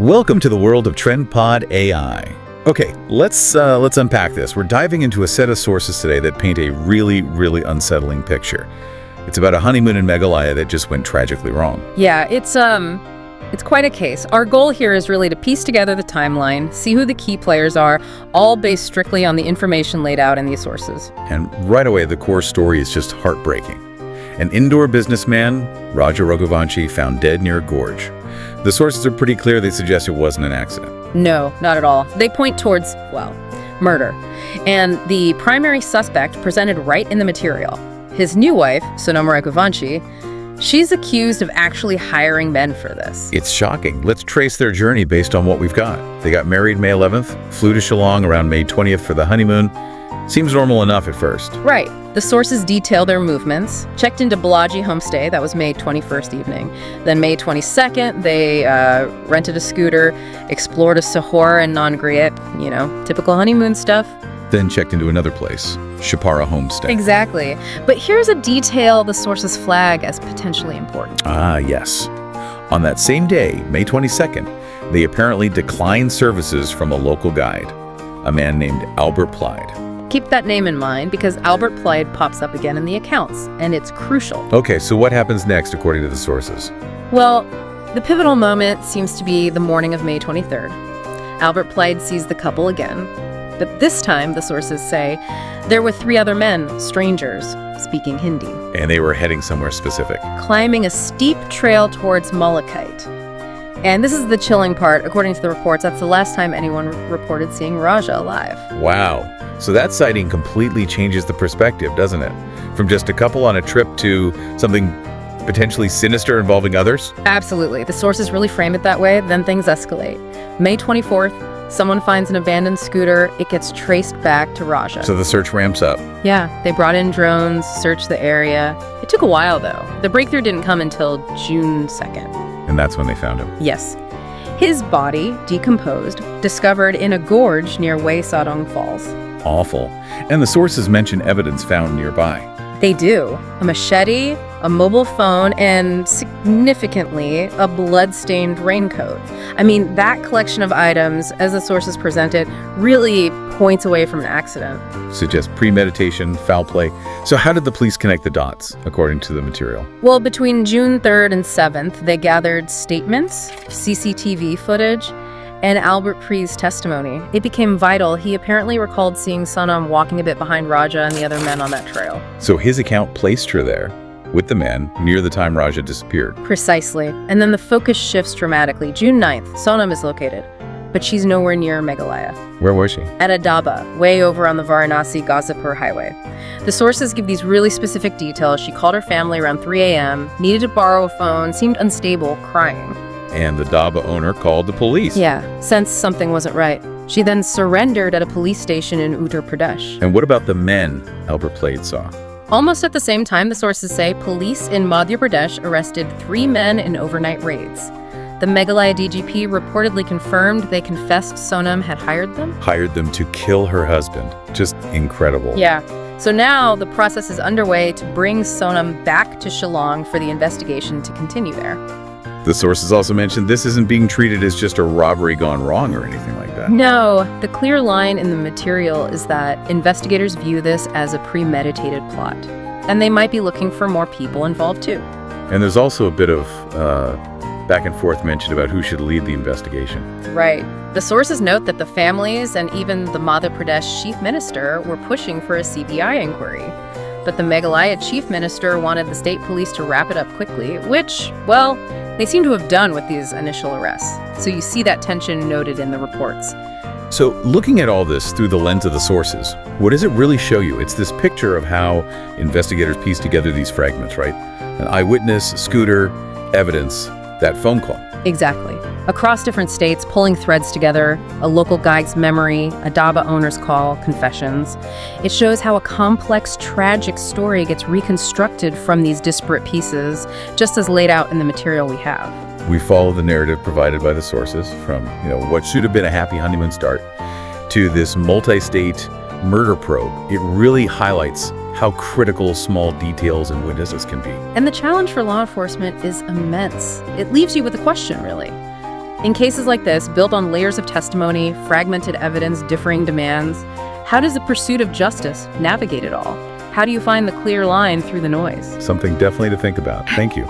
Welcome to the world of TrendPod AI. Okay, let's unpack this. We're diving into a set of sources today that paint a really unsettling picture. It's about a honeymoon in Meghalaya that just went tragically wrong. Yeah, it's quite a case. Our goal here is really to piece together the timeline, see who the key players are, all based strictly on the information laid out in these sources. And right away, the core story is just heartbreaking. An indoor businessman, Raja Raghuvanshi, found dead near a gorge. The sources are pretty clear. They suggest it wasn't an accident. No, not at all. They point towards, well, murder. And the primary suspect presented right in the material. His new wife, Sonam Raghuvanshi, she's accused of actually hiring men for this. It's shocking. Let's trace their journey based on what we've got. They got married May 11th, flew to Shillong around May 20th for the honeymoon. Seems normal enough at first. Right. The sources detail their movements. Checked into Balaji homestay, that was May 21st evening. Then May 22nd, they rented a scooter, explored a Shillong and Nongriat, typical honeymoon stuff. Then checked into another place, Shapara homestay. Exactly. But here's a detail the sources flag as potentially important. Ah, yes. On that same day, May 22nd, they apparently declined services from a local guide, a man named Albert Plyde. Keep that name in mind because Albert Plyde pops up again in the accounts, and it's crucial. Okay, so what happens next according to the sources? Well, the pivotal moment seems to be the morning of May 23rd. Albert Plyde sees the couple again, but this time, the sources say, there were 3 other men, strangers, speaking Hindi. And they were heading somewhere specific. Climbing a steep trail towards Malachite. And this is the chilling part. According to the reports, that's the last time anyone reported seeing Raja alive. Wow. So that sighting completely changes the perspective, doesn't it? From just a couple on a trip to something potentially sinister involving others? Absolutely. The sources really frame it that way, then things escalate. May 24th, someone finds an abandoned scooter. It gets traced back to Raja. So the search ramps up. Yeah, they brought in drones, searched the area. It took a while, though. The breakthrough didn't come until June 2nd. And that's when they found him. Yes. His body, decomposed, discovered in a gorge near Wei Sadong Falls. Awful. And the sources mention evidence found nearby. They do. A machete, a mobile phone, and significantly, a blood-stained raincoat. I mean, that collection of items, as the sources present it, really points away from an accident. Suggests premeditation, foul play. So how did the police connect the dots, according to the material? Well, between June 3rd and 7th, they gathered statements, CCTV footage, and Albert Pre's testimony. It became vital. He apparently recalled seeing Sonam walking a bit behind Raja and the other men on that trail. So his account placed her there, with the man, near the time Raja disappeared. Precisely. And then the focus shifts dramatically. June 9th, Sonam is located, but she's nowhere near Meghalaya. Where was she? At a dhaba, way over on the Varanasi-Gazipur highway. The sources give these really specific details. She called her family around 3 a.m., needed to borrow a phone, seemed unstable, crying. And the dhaba owner called the police. Yeah, sensed something wasn't right. She then surrendered at a police station in Uttar Pradesh. And what about the men Albert Plyde saw? Almost at the same time, the sources say, police in Madhya Pradesh arrested 3 men in overnight raids. The Meghalaya DGP reportedly confirmed they confessed Sonam had hired them. Hired them to kill her husband. Just incredible. Yeah. So now the process is underway to bring Sonam back to Shillong for the investigation to continue there. The sources also mentioned this isn't being treated as just a robbery gone wrong or anything like that. No, the clear line in the material is that investigators view this as a premeditated plot, and they might be looking for more people involved too. And there's also a bit of back and forth mentioned about who should lead the investigation. Right. The sources note that the families and even the Madhya Pradesh chief minister were pushing for a CBI inquiry. But the Meghalaya chief minister wanted the state police to wrap it up quickly, which, well, they seem to have done with these initial arrests. So you see that tension noted in the reports. So looking at all this through the lens of the sources, what does it really show you? It's this picture of how investigators piece together these fragments, right? An eyewitness, scooter, evidence, that phone call. Exactly. Across different states, pulling threads together, a local guide's memory, a dhaba owner's call, confessions. It shows how a complex, tragic story gets reconstructed from these disparate pieces, just as laid out in the material we have. We follow the narrative provided by the sources from, what should have been a happy honeymoon start to this multi-state murder probe. It really highlights how critical small details and witnesses can be. And the challenge for law enforcement is immense. It leaves you with a question, really. In cases like this, built on layers of testimony, fragmented evidence, differing demands, how does the pursuit of justice navigate it all? How do you find the clear line through the noise? Something definitely to think about. Thank you.